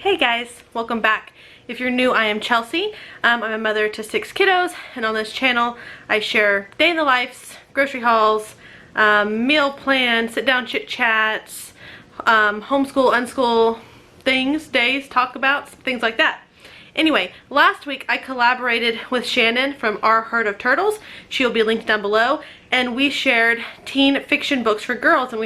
Hey guys, welcome back. If you're new, I am Chelsea. I'm a mother to 6 kiddos, and on this channel I share day in the lives, grocery hauls, meal plans, sit down chit chats, homeschool, unschool things, days, talk about, things like that. Anyway, last week I collaborated with Shannon from Our Herd of Turtles. She'll be linked down below, and we shared teen fiction books for girls, and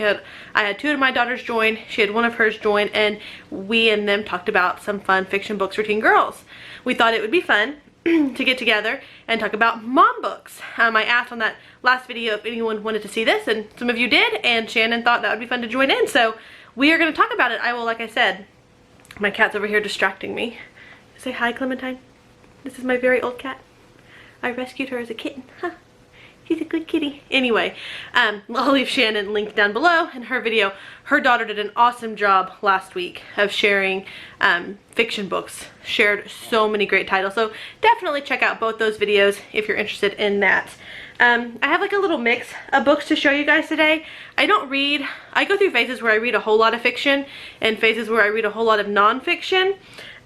I had 2 of my daughters join, she had 1 of hers join, and we and them talked about some fun fiction books for teen girls. We thought it would be fun to get together and talk about mom books. I asked on that last video if anyone wanted to see this, and some of you did, and Shannon thought that would be fun to join in, so we are going to talk about it. Like I said, my cat's over here distracting me. Say hi, Clementine. This is my very old cat. I rescued her as a kitten. Huh. She's a good kitty. Anyway, I'll leave Shannon linked down below in her video. Her daughter did an awesome job last week of sharing fiction books. Shared so many great titles. So definitely check out both those videos if you're interested in that. I have like a little mix of books to show you guys today. I don't read, I go through phases where I read a whole lot of fiction and phases where I read a whole lot of non-fiction.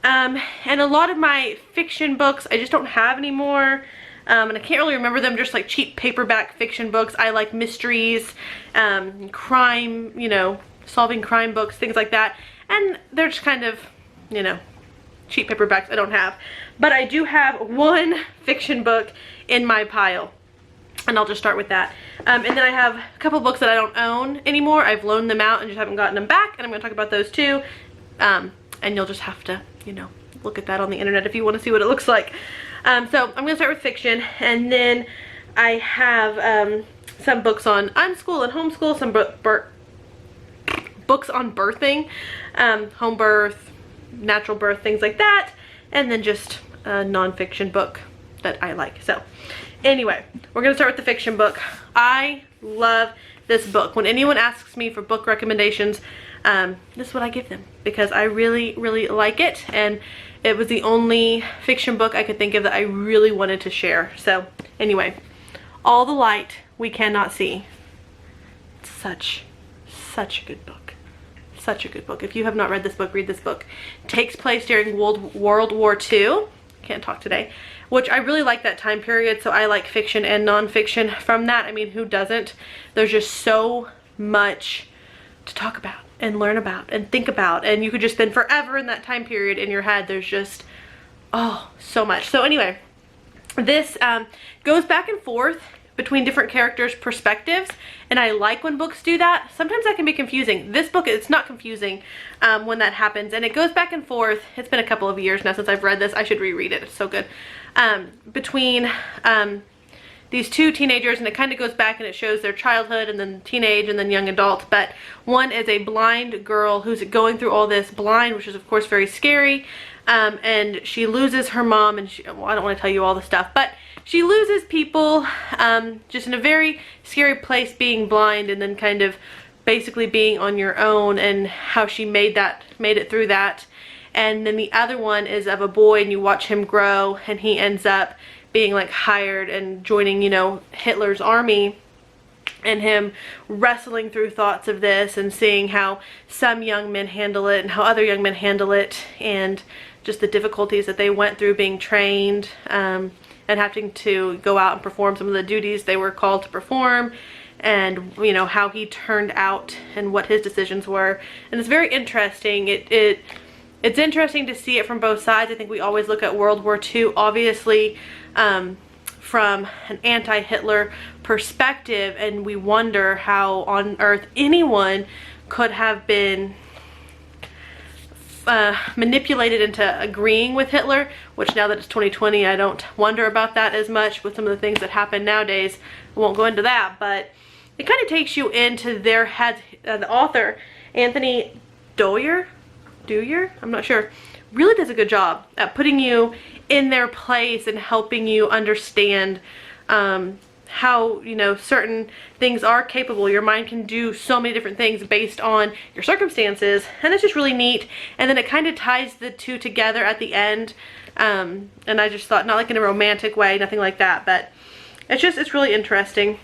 And a lot of my fiction books I just don't have anymore. And I can't really remember them, just like cheap paperback fiction books. I like mysteries, crime, you know, solving crime books, things like that. And they're just kind of, you know, cheap paperbacks I don't have. But I do have 1 fiction book in my pile. And I'll just start with that. And then I have a couple books that I don't own anymore. I've loaned them out and just haven't gotten them back. And I'm going to talk about those too. And you'll just have to, you know, look at that on the internet if you want to see what it looks like. So I'm going to start with fiction, and then I have some books on unschool and homeschool, some books on birthing, home birth, natural birth, things like that, and then just a non-fiction book that I like. So anyway, we're going to start with the fiction book. I love this book. When anyone asks me for book recommendations, this is what I give them, because I really, really like it, and it was the only fiction book I could think of that I really wanted to share. So anyway, All the Light We Cannot See. Such a good book. Such a good book. If you have not read this book, read this book. It takes place during World War II. Can't talk today. Which I really like that time period, so I like fiction and non-fiction from that. I mean, who doesn't? There's just so much to talk about and learn about and think about, and you could just spend forever in that time period in your head. There's just, oh, so much. So anyway, this goes back and forth between different characters' perspectives, and I like when books do that. Sometimes that can be confusing. This book, it's not confusing when that happens, and it goes back and forth. It's been a couple of years now since I've read this. I should reread it. It's so good. Between these 2 teenagers, and it kind of goes back and it shows their childhood and then teenage and then young adult. But one is a blind girl who's going through all this blind, which is of course very scary, and she loses her mom, and well, I don't want to tell you all the stuff, but she loses people just in a very scary place, being blind, and then kind of basically being on your own, and how she made it through that. And then the other one is of a boy, and you watch him grow, and he ends up being like hired and joining, you know, Hitler's army, and him wrestling through thoughts of this and seeing how some young men handle it and how other young men handle it, and just the difficulties that they went through being trained and having to go out and perform some of the duties they were called to perform, and you know, how he turned out and what his decisions were. And it's very interesting. It's interesting to see it from both sides. I think we always look at World War II, obviously, from an anti-Hitler perspective, and we wonder how on earth anyone could have been manipulated into agreeing with Hitler, which now that it's 2020, I don't wonder about that as much with some of the things that happen nowadays. I won't go into that, but it kind of takes you into their heads. The author, Anthony Doerr, I'm not sure, really does a good job at putting you in their place and helping you understand how, you know, certain things are capable. Your mind can do so many different things based on your circumstances, and it's just really neat. And then it kind of ties the 2 together at the end, and I just thought, not like in a romantic way, nothing like that, but it's really interesting.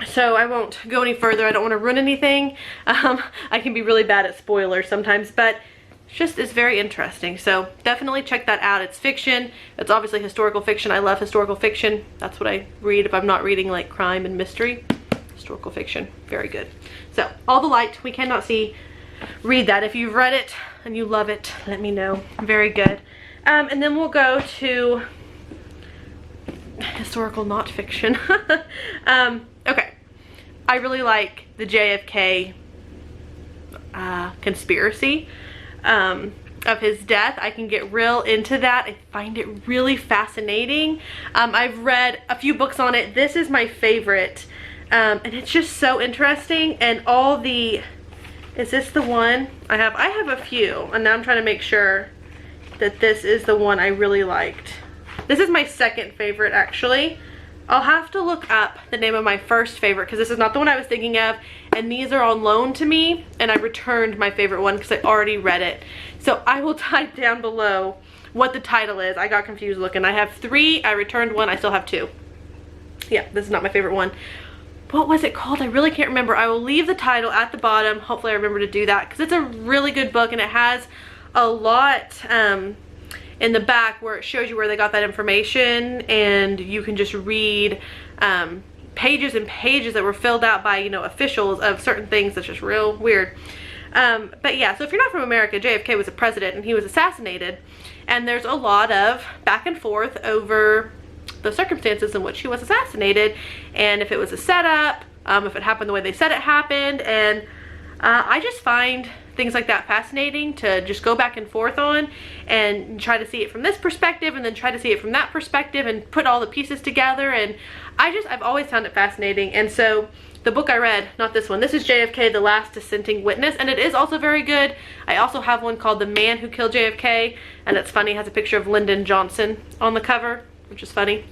So I won't go any further. I don't want to ruin anything. I can be really bad at spoilers sometimes, but it's very interesting. So definitely check that out. It's fiction. It's obviously historical fiction. I love historical fiction. That's what I read if I'm not reading like crime and mystery. Historical fiction, very good. So All the Light, We Cannot See, read that. If you've read it and you love it, let me know. Very good. And then we'll go to historical, not fiction. Okay, I really like the JFK conspiracy of his death. I can get real into that. I find it really fascinating. I've read a few books on it. This is my favorite, and it's just so interesting. And all the, is this the one? I have a few, and now I'm trying to make sure that this is the one I really liked. This is my second favorite, actually. I'll have to look up the name of my first favorite because this is not the one I was thinking of, and these are on loan to me, and I returned my favorite one because I already read it. So I will type down below what the title is. I got confused looking. I have 3, I returned 1, I still have 2. Yeah, this is not my favorite one. What was it called? I really can't remember. I will leave the title at the bottom. Hopefully I remember to do that because it's a really good book, and it has a lot in the back where it shows you where they got that information, and you can just read pages and pages that were filled out by, you know, officials of certain things. That's just real weird. But yeah, so if you're not from America, JFK was a president and he was assassinated, and there's a lot of back and forth over the circumstances in which he was assassinated, and if it was a setup, if it happened the way they said it happened. And I just find things like that fascinating to just go back and forth on and try to see it from this perspective and then try to see it from that perspective and put all the pieces together. And I've always found it fascinating. And so the book I read, not this one, this is JFK, The Last Dissenting Witness, and it is also very good. I also have one called The Man Who Killed JFK, and it's funny, it has a picture of Lyndon Johnson on the cover, which is funny.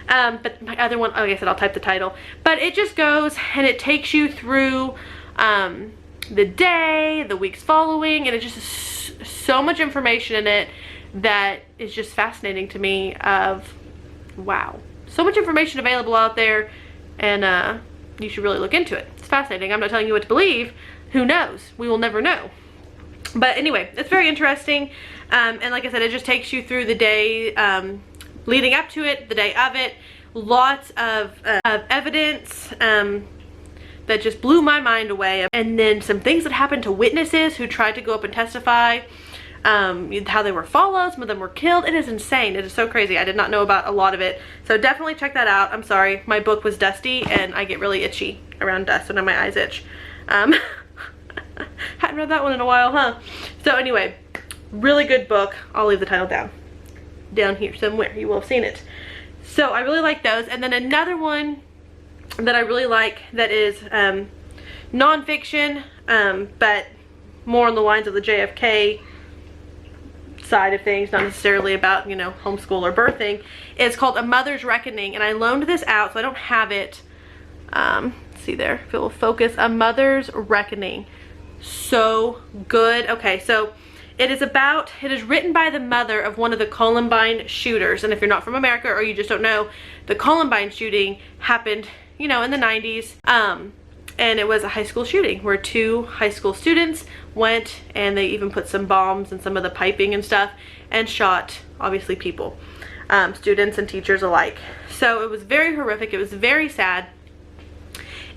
But my other one, like I said, I'll type the title, but it just goes and it takes you through the day, the weeks following, and it just is so much information in it that is just fascinating to me. Of wow, so much information available out there, and you should really look into it. It's fascinating. I'm not telling you what to believe. Who knows? We will never know. But anyway, it's very interesting, and like I said, it just takes you through the day leading up to it, the day of it. Lots of evidence that just blew my mind away. And then some things that happened to witnesses who tried to go up and testify, how they were followed, some of them were killed. It is insane. It is so crazy. I did not know about a lot of it. So definitely check that out. I'm sorry, my book was dusty and I get really itchy around dust and my eyes itch. Hadn't read that one in a while, huh? So anyway, really good book. I'll leave the title down here somewhere. You will have seen it. So I really like those. And then another one that I really like that is nonfiction, but more on the lines of the JFK side of things, not necessarily about, you know, homeschool or birthing. It's called A Mother's Reckoning, and I loaned this out, so I don't have it. See there, if it will focus. A Mother's Reckoning. So good. Okay, so it is written by the mother of one of the Columbine shooters. And if you're not from America or you just don't know, the Columbine shooting happened, you know, in the 90s. And it was a high school shooting where 2 high school students went, and they even put some bombs in some of the piping and stuff and shot, obviously, people, students and teachers alike. So it was very horrific. It was very sad.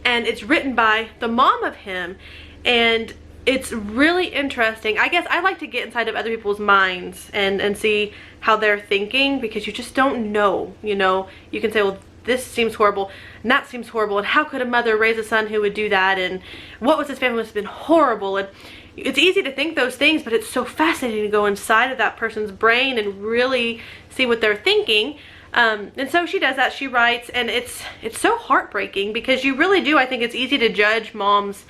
And it's written by the mom of him, and it's really interesting. I guess I like to get inside of other people's minds and see how they're thinking, because you just don't know, you know. You can say, well, this seems horrible and that seems horrible, and how could a mother raise a son who would do that, and what was his family must have been horrible. And it's easy to think those things, but it's so fascinating to go inside of that person's brain and really see what they're thinking. And so she does that. She writes, and it's so heartbreaking, because you really do, I think it's easy to judge moms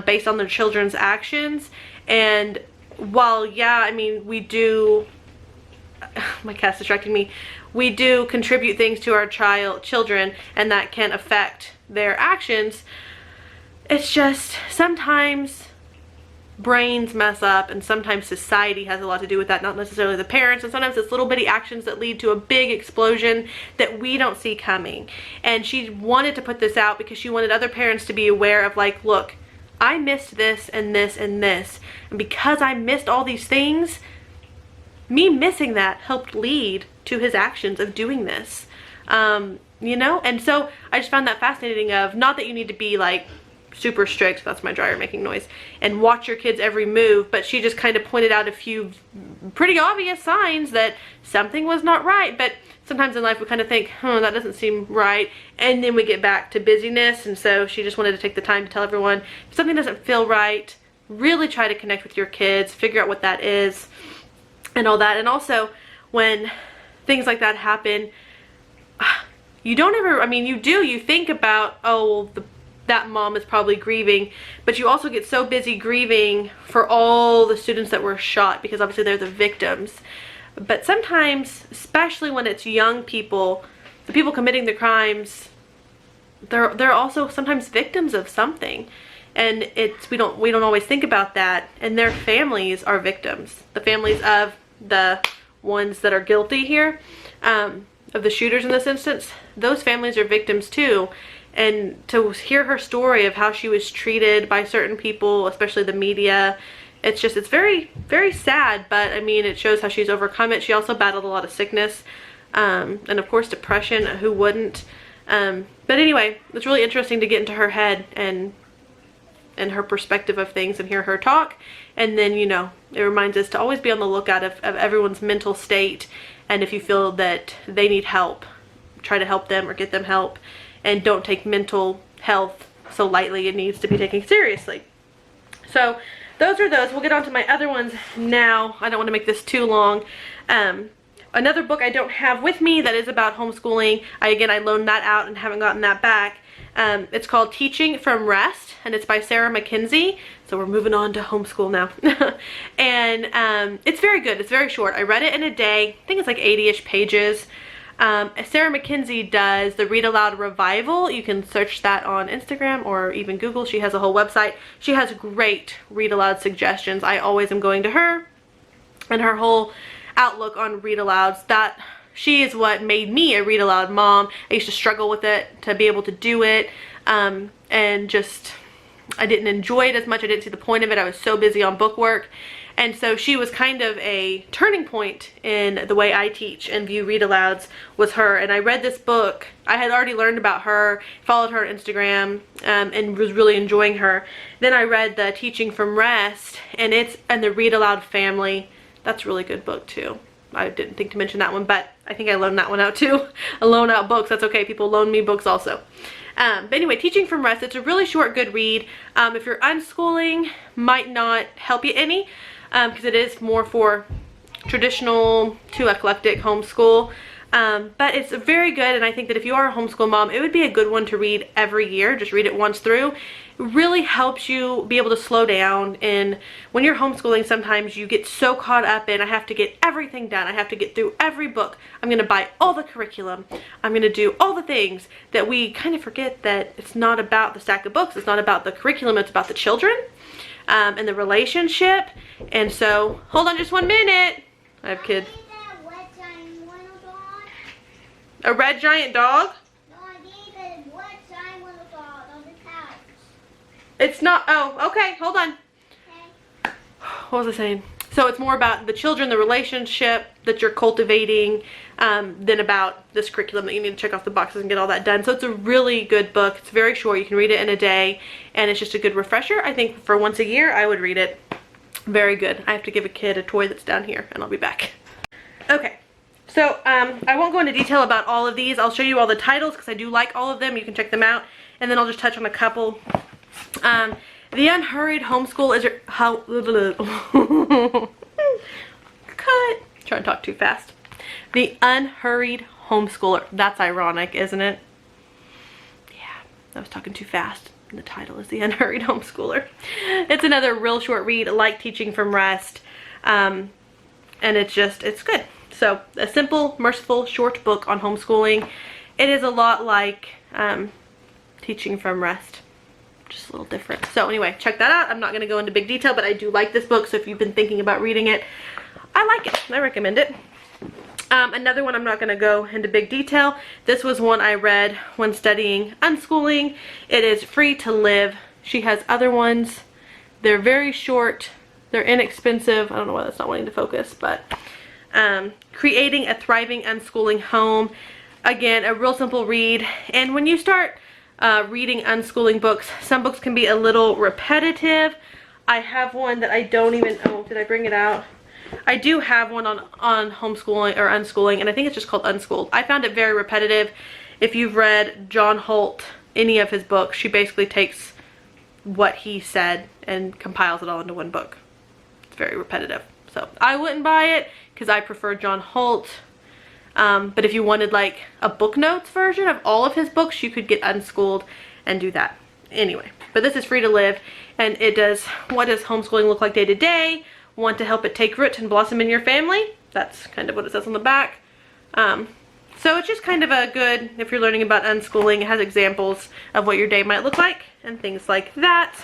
based on their children's actions. And while, yeah, I mean, we do, my cat's distracting me, we do contribute things to our children, and that can affect their actions. It's just sometimes brains mess up, and sometimes society has a lot to do with that, not necessarily the parents. And sometimes it's little bitty actions that lead to a big explosion that we don't see coming. And she wanted to put this out because she wanted other parents to be aware of, like, look, I missed this and this and this, and because I missed all these things, me missing that helped lead to his actions of doing this. You know, and so I just found that fascinating, of not that you need to be like super strict, that's my dryer making noise, and watch your kids every move, but she just kind of pointed out a few pretty obvious signs that something was not right. But sometimes in life we kind of think, oh, that doesn't seem right, and then we get back to busyness. And so she just wanted to take the time to tell everyone, if something doesn't feel right, really try to connect with your kids, figure out what that is and all that. And also, when things like that happen, you don't ever, I mean, you think about, oh, that mom is probably grieving, but you also get so busy grieving for all the students that were shot, because obviously they're the victims. But sometimes, especially when it's young people, the people committing the crimes, they're also sometimes victims of something. And we don't always think about that, and their families are victims. The families of the ones that are guilty here, of the shooters in this instance, those families are victims too. And to hear her story of how she was treated by certain people, especially the media, it's very, very sad. But I mean, it shows how she's overcome it. She also battled a lot of sickness, and of course depression. Who wouldn't? But anyway, it's really interesting to get into her head and her perspective of things and hear her talk. And then, you know, it reminds us to always be on the lookout of everyone's mental state. And if you feel that they need help, try to help them or get them help. And don't take mental health so lightly. It needs to be taken seriously. So those are those. We'll get on to my other ones now. I don't want to make this too long. Another book I don't have with me that is about homeschooling. I loaned that out and haven't gotten that back. It's called Teaching from Rest, and it's by Sarah Mackenzie. So we're moving on to homeschool now. And it's very good. It's very short. I read it in a day. I think it's like 80-ish pages. Sarah Mackenzie does the Read Aloud Revival. You can search that on Instagram or even Google. She has a whole website. She has great read aloud suggestions. I always am going to her, and her whole outlook on read alouds. That she is what made me a read aloud mom. I used to struggle with it to be able to do it, and just I didn't enjoy it as much. I didn't see the point of it. I was so busy on book work. And so she was kind of a turning point in the way I teach and view read alouds, was her. And I read this book. I had already learned about her, followed her on Instagram, and was really enjoying her. Then I read the Teaching from Rest, and the Read Aloud Family. That's a really good book too. I didn't think to mention that one, but I think I loaned that one out too. I loan out books. That's okay. People loan me books also. But anyway, Teaching from Rest. It's a really short, good read. If you're unschooling, might not help you any. Because it is more for traditional to eclectic homeschool. But it's very good, and I think that if you are a homeschool mom, it would be a good one to read every year. Just read it once through. It really helps you be able to slow down. And when you're homeschooling, sometimes you get so caught up in, I have to get everything done. I have to get through every book. I'm going to buy all the curriculum. I'm going to do all the things, that we kind of forget that it's not about the stack of books. It's not about the curriculum. It's about the children. And the relationship. And so, hold on just 1 minute. I have kids. A red giant dog? No, I need a red giant little dog on the couch. It's not, oh, okay, hold on. Okay. What was I saying? So it's more about the children, the relationship that you're cultivating, than about this curriculum that you need to check off the boxes and get all that done. So it's a really good book. It's very short. You can read it in a day, and it's just a good refresher. I think for once a year, I would read it. Very good. I have to give a kid a toy that's down here, and I'll be back. Okay. So I won't go into detail about all of these. I'll show you all the titles because I do like all of them. You can check them out, and then I'll just touch on a couple. The Unhurried Homeschooler is cut. Trying to talk too fast. The Unhurried Homeschooler. That's ironic, isn't it? Yeah, I was talking too fast. And the title is The Unhurried Homeschooler. It's another real short read, like Teaching from Rest, and it's good. So a simple, merciful, short book on homeschooling. It is a lot like Teaching from Rest. Just a little different. So anyway, check that out. I'm not going to go into big detail, but I do like this book. So if you've been thinking about reading it, I like it. I recommend it. Another one, I'm not going to go into big detail. This was one I read when studying unschooling. It is Free to Live, She has other ones. They're very short. They're inexpensive. I don't know why that's not wanting to focus, but Creating a Thriving Unschooling Home. Again, a real simple read. And when you start reading unschooling books, some books can be a little repetitive. I have one that I don't even, oh, did I bring it out? I do have one on homeschooling or unschooling, and I think it's just called Unschooled. I found it very repetitive. If you've read John Holt, any of his books, she basically takes what he said and compiles it all into one book. It's very repetitive. So I wouldn't buy it because I prefer John Holt. But if you wanted like a book notes version of all of his books, you could get Unschooled and do that. Anyway, but this is Free to Live, and it does, what does homeschooling look like day to day? Want to help it take root and blossom in your family? That's kind of what it says on the back. So it's just kind of a good, if you're learning about unschooling, it has examples of what your day might look like and things like that.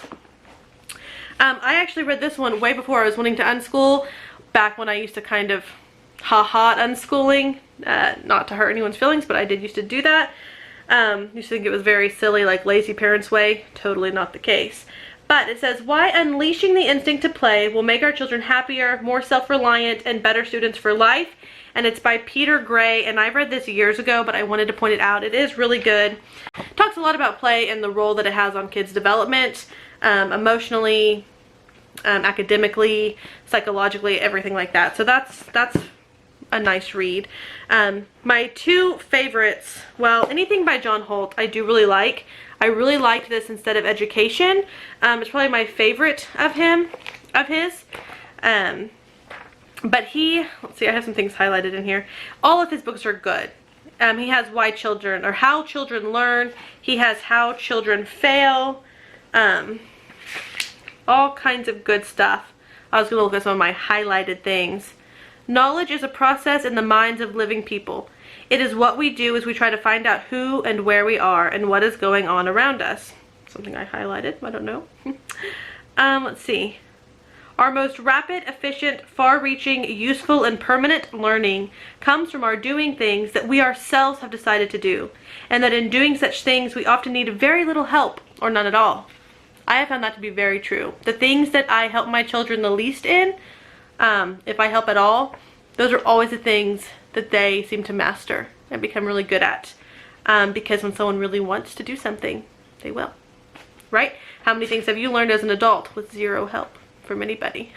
I actually read this one way before I was wanting to unschool, back when I used to kind of ha-ha at unschooling. Not to hurt anyone's feelings, but I did used to do that. Used to think it was very silly, like lazy parents' way. Totally not the case. But it says, why unleashing the instinct to play will make our children happier, more self-reliant, and better students for life. And it's by Peter Gray, and I read this years ago, but I wanted to point it out. It is really good. It talks a lot about play and the role that it has on kids' development, emotionally, academically, psychologically, everything like that. So that's a nice read. My two favorites, well, anything by John Holt I do really like. I really liked this Instead of Education. It's probably my favorite of his. But let's see, I have some things highlighted in here. All of his books are good. He has Why Children, or How Children Learn. He has How Children Fail. All kinds of good stuff. I was going to look at some of my highlighted things. Knowledge is a process in the minds of living people. It is what we do as we try to find out who and where we are and what is going on around us. Something I highlighted, I don't know. Let's see. Our most rapid, efficient, far-reaching, useful, and permanent learning comes from our doing things that we ourselves have decided to do, and that in doing such things we often need very little help or none at all. I have found that to be very true. The things that I help my children the least in, if I help at all, those are always the things that they seem to master and become really good at. Because when someone really wants to do something, they will. Right? How many things have you learned as an adult with zero help from anybody?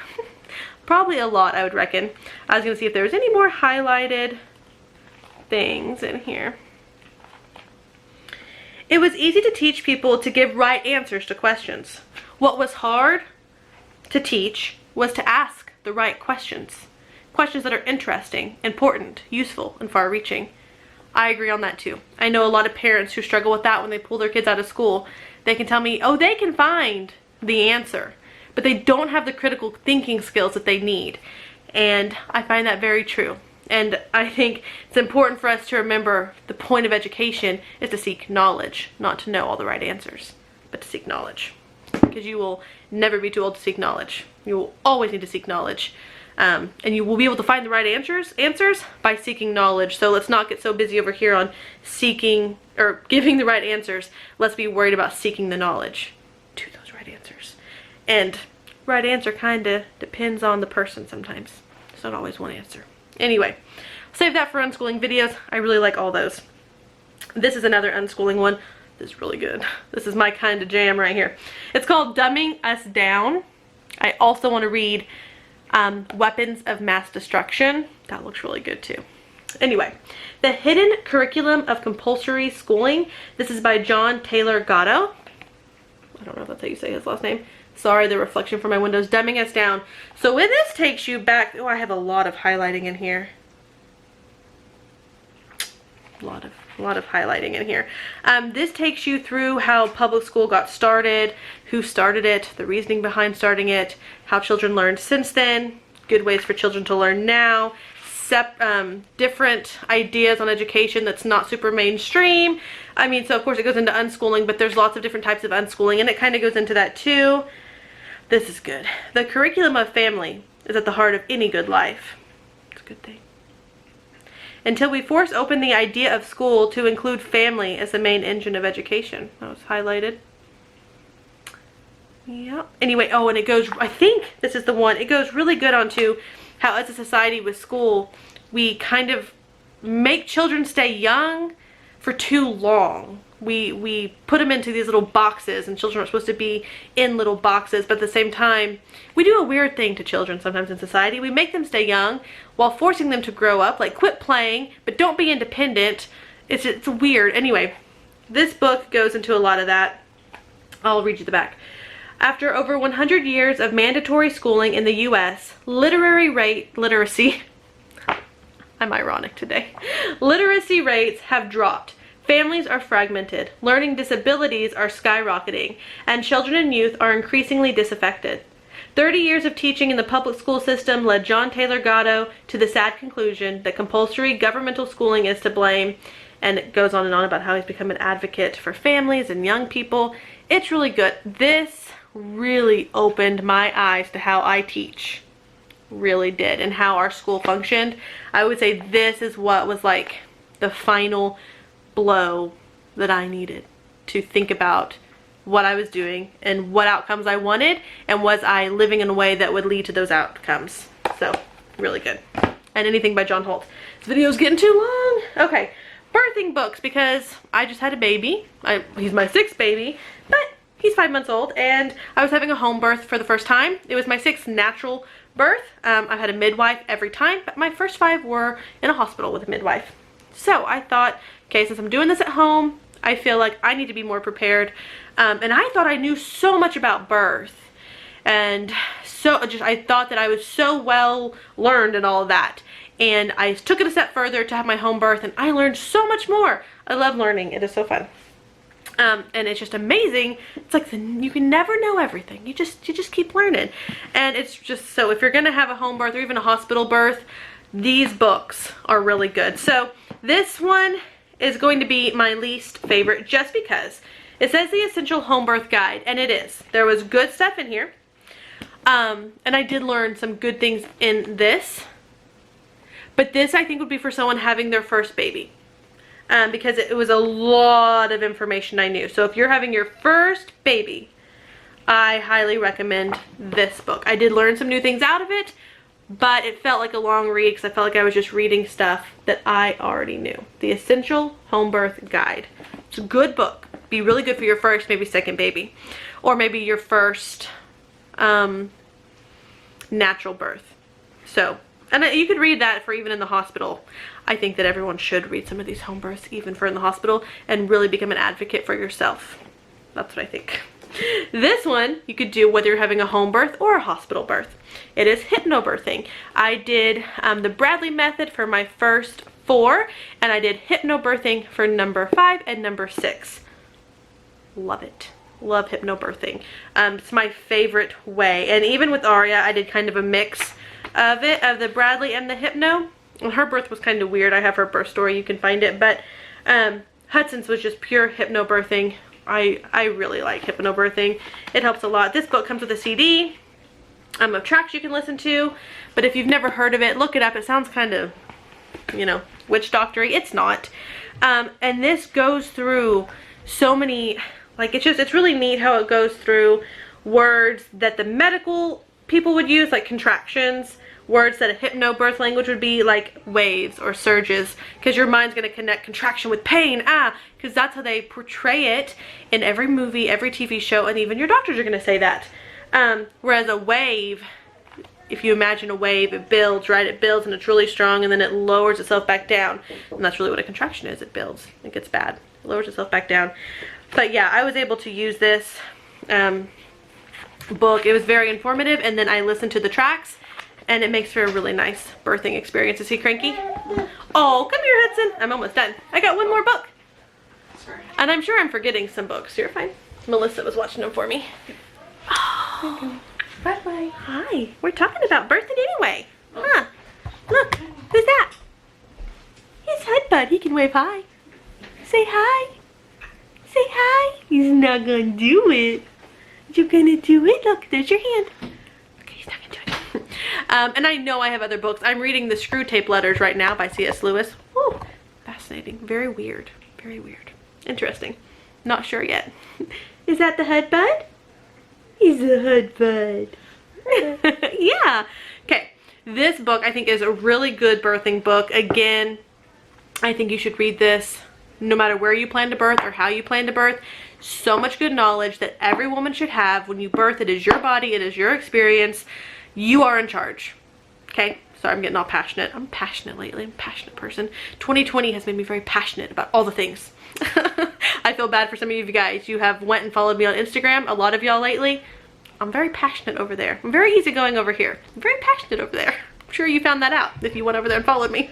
Probably a lot, I would reckon. I was going to see if there was any more highlighted things in here. It was easy to teach people to give right answers to questions. What was hard to teach was to ask the right questions. Questions that are interesting, important, useful, and far-reaching. I agree on that too. I know a lot of parents who struggle with that when they pull their kids out of school. They can tell me, oh, they can find the answer, but they don't have the critical thinking skills that they need. And I find that very true. And I think it's important for us to remember the point of education is to seek knowledge, not to know all the right answers, but to seek knowledge. Because you will never be too old to seek knowledge. You will always need to seek knowledge. And you will be able to find the right answers by seeking knowledge. So let's not get so busy over here on seeking or giving the right answers. Let's be worried about seeking the knowledge to those right answers. And right answer kind of depends on the person sometimes. It's not always one answer. Anyway, save that for unschooling videos. I really like all those. This is another unschooling one. This is really good. This is my kind of jam right here. It's called Dumbing Us Down. I also want to read Weapons of Mass Destruction. That looks really good too. Anyway, The Hidden Curriculum of Compulsory Schooling. This is by John Taylor Gatto. I don't know if that's how you say his last name. Sorry, the reflection from my windows dumbing us down. So when this takes you back, oh, I have a lot of highlighting in here. A lot of highlighting in here. This takes you through how public school got started, who started it, the reasoning behind starting it, how children learned since then, good ways for children to learn now, different ideas on education that's not super mainstream. I mean, so of course it goes into unschooling, but there's lots of different types of unschooling, and it kind of goes into that too. This is good. The curriculum of family is at the heart of any good life. It's a good thing. Until we force open the idea of school to include family as the main engine of education. That was highlighted. Yeah. Anyway, oh, and it goes, I think this is the one, it goes really good onto how as a society with school, we kind of make children stay young for too long. We put them into these little boxes, and children are supposed to be in little boxes, but at the same time, we do a weird thing to children sometimes in society. We make them stay young while forcing them to grow up, like quit playing, but don't be independent. It's weird. Anyway, this book goes into a lot of that. I'll read you the back. After over 100 years of mandatory schooling in the U.S., literacy, I'm ironic today, literacy rates have dropped. Families are fragmented, learning disabilities are skyrocketing, and children and youth are increasingly disaffected. 30 years of teaching in the public school system led John Taylor Gatto to the sad conclusion that compulsory governmental schooling is to blame, and it goes on and on about how he's become an advocate for families and young people. It's really good. This really opened my eyes to how I teach. Really did, and how our school functioned. I would say this is what was like the final blow that I needed to think about what I was doing and what outcomes I wanted, and was I living in a way that would lead to those outcomes. So really good. And anything by John Holt. This video's getting too long. Okay, birthing books, because I just had a baby. He's my 6th baby, but he's 5 months old, and I was having a home birth for the first time. It was my 6th natural birth. I've had a midwife every time, but my first 5 were in a hospital with a midwife. So I thought, okay, since I'm doing this at home, I feel like I need to be more prepared. And I thought I knew so much about birth. And I thought that I was so well learned and all of that. And I took it a step further to have my home birth, and I learned so much more. I love learning. It is so fun. And it's just amazing. It's like you can never know everything. You just keep learning. And it's just, so if you're going to have a home birth or even a hospital birth, these books are really good. So this one is going to be my least favorite, just because it says the Essential Home Birth Guide, and it is. There was good stuff in here. And I did learn some good things in this. But this, I think, would be for someone having their first baby. Because it was a lot of information I knew. So if you're having your first baby, I highly recommend this book. I did learn some new things out of it, but it felt like a long read because I felt like I was just reading stuff that I already knew. The Essential Home Birth Guide. It's a good book. Be really good for your first, maybe second baby. Or maybe your first natural birth. So, and you could read that for even in the hospital. I think that everyone should read some of these home births, even for in the hospital, and really become an advocate for yourself. That's what I think. This one you could do whether you're having a home birth or a hospital birth. It is Hypno Birthing. I did the Bradley method for my first 4, and I did Hypno Birthing for number 5 and number 6. Love it. Love Hypno Birthing. It's my favorite way. And even with Aria, I did kind of a mix of it, of the Bradley and the Hypno. And her birth was kind of weird. I have her birth story. You can find it. But Hudson's was just pure Hypno Birthing. I really like Hypno Birthing. It helps a lot. This book comes with a CD of tracks you can listen to. But if you've never heard of it, look it up. It sounds kind of, you know, witch doctory. It's not. And this goes through so many, like, it's really neat how it goes through words that the medical people would use, like contractions, words that a hypno birth language would be, like waves or surges, because your mind's going to connect contraction with pain, because that's how they portray it in every movie, every TV show, and even your doctors are going to say that. Whereas a wave, if you imagine a wave, it builds, right? It builds and it's really strong, and then it lowers itself back down. And that's really what a contraction is. It builds. It gets bad. It lowers itself back down. But yeah, I was able to use this book. It was very informative, and then I listened to the tracks, and it makes for a really nice birthing experience. Is he cranky? Oh, come here, Hudson. I'm almost done. I got one more book. Sorry. And I'm sure I'm forgetting some books. You're fine. Melissa was watching them for me. Oh. Bye-bye. Hi. We're talking about birthing anyway. Huh. Look. Who's that? It's Hudbud. He can wave hi. Say hi. Say hi. He's not gonna do it. You're gonna do it? Look, there's your hand. Okay, he's not gonna do it. And I know I have other books. I'm reading The Screw Tape Letters right now by C.S. Lewis. Woo. Fascinating. Very weird. Very weird. Interesting. Not sure yet. Is that the Hudbud? He's a hot bud. Yeah. Okay. This book I think is a really good birthing book. Again, I think you should read this no matter where you plan to birth or how you plan to birth. So much good knowledge that every woman should have. When you birth, it is your body, it is your experience. You are in charge. Okay? Sorry, I'm getting all passionate. I'm passionate lately. I'm a passionate person. 2020 has made me very passionate about all the things. I feel bad for some of you guys. You have went and followed me on Instagram. A lot of y'all lately. I'm very passionate over there. I'm very easygoing over here. I'm very passionate over there. I'm sure you found that out if you went over there and followed me.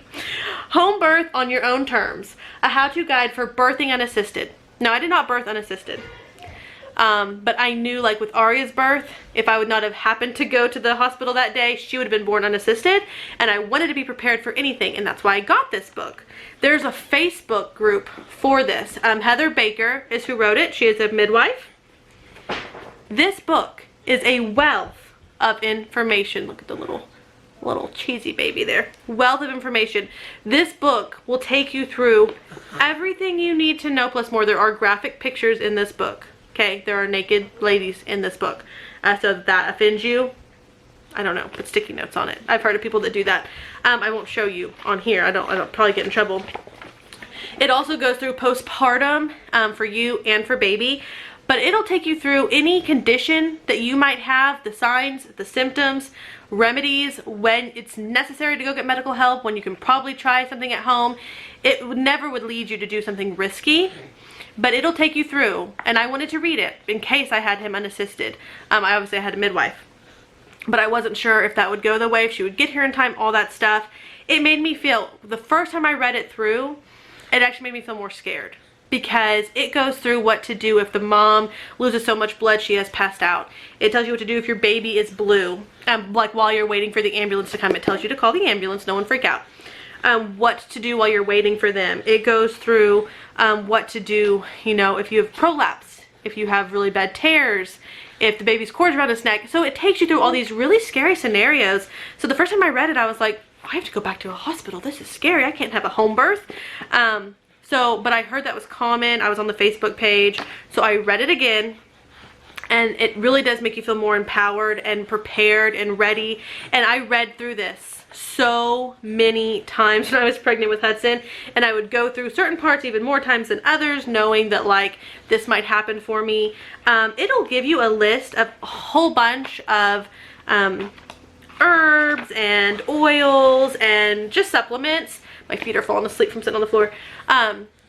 Home birth on your own terms. A how-to guide for birthing unassisted. No, I did not birth unassisted. But I knew, like with Aria's birth, if I would not have happened to go to the hospital that day, she would have been born unassisted, and I wanted to be prepared for anything, and that's why I got this book. There's a Facebook group for this. Heather Baker is who wrote it. She is a midwife. This book is a wealth of information. Look at the little cheesy baby there. Wealth of information. This book will take you through everything you need to know plus more. There are graphic pictures in this book. Okay, there are naked ladies in this book. So if that offends you, I don't know, put sticky notes on it. I've heard of people that do that. I won't show you on here. I don't probably get in trouble. It also goes through postpartum for you and for baby, but it'll take you through any condition that you might have, the signs, the symptoms, remedies, when it's necessary to go get medical help, when you can probably try something at home. It never would lead you to do something risky. But it'll take you through, and I wanted to read it in case I had him unassisted. I obviously had a midwife, but I wasn't sure if that would go the way, if she would get here in time, all that stuff. It made me feel, the first time I read it through, it actually made me feel more scared, because it goes through what to do if the mom loses so much blood she has passed out. It tells you what to do if your baby is blue, like while you're waiting for the ambulance to come. It tells you to call the ambulance, no one freak out. What to do while you're waiting for them. It goes through what to do, you know, if you have prolapse, if you have really bad tears, if the baby's cord's around his neck. So it takes you through all these really scary scenarios. So the first time I read it, I was like, I have to go back to a hospital. This is scary. I can't have a home birth. But I heard that was common. I was on the Facebook page. So I read it again. And it really does make you feel more empowered and prepared and ready. And I read through this so many times when I was pregnant with Hudson, and I would go through certain parts even more times than others, knowing that like this might happen for me. It'll give you a list of a whole bunch of herbs and oils and just supplements. My feet are falling asleep from sitting on the floor.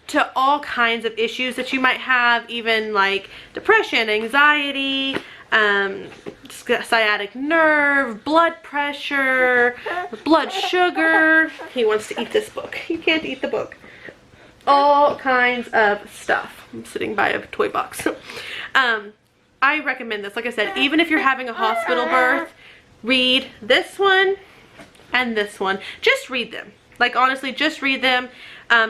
To all kinds of issues that you might have, even like depression, anxiety, sciatic nerve, blood pressure, blood sugar. He wants to eat this book. You can't eat the book. All kinds of stuff. I'm sitting by a toy box. I recommend this. Like I said, even if you're having a hospital birth, read this one and this one. Just read them. Like honestly, just read them.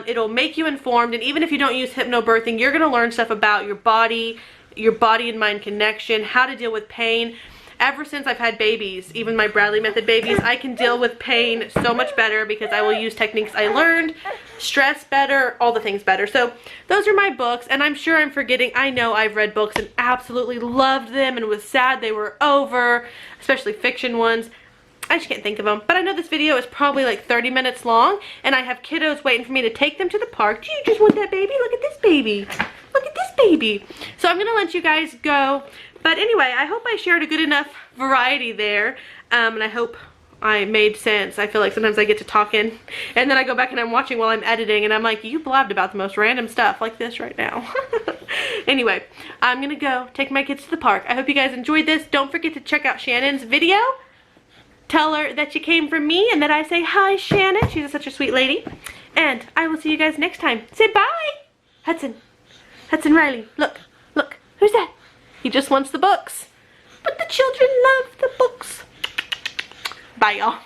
It'll make you informed, and even if you don't use Hypno Birthing, you're going to learn stuff about your body and mind connection, how to deal with pain. Ever since I've had babies, even my Bradley method babies, I can deal with pain so much better because I will use techniques I learned, stress better, all the things better. So those are my books, and I'm sure I'm forgetting. I know I've read books and absolutely loved them and was sad they were over, especially fiction ones. I just can't think of them. But I know this video is probably like 30 minutes long, and I have kiddos waiting for me to take them to the park. Do you just want that baby? Look at this baby. Look at this baby. So I'm going to let you guys go. But anyway, I hope I shared a good enough variety there. And I hope I made sense. I feel like sometimes I get to talking, and then I go back and I'm watching while I'm editing, and I'm like, you blabbed about the most random stuff like this right now. Anyway, I'm going to go take my kids to the park. I hope you guys enjoyed this. Don't forget to check out Shannon's video. Tell her that you came from me and that I say hi, Shannon. She's such a sweet lady. And I will see you guys next time. Say bye. Hudson Riley. Look. Who's that? He just wants the books. But the children love the books. Bye, y'all.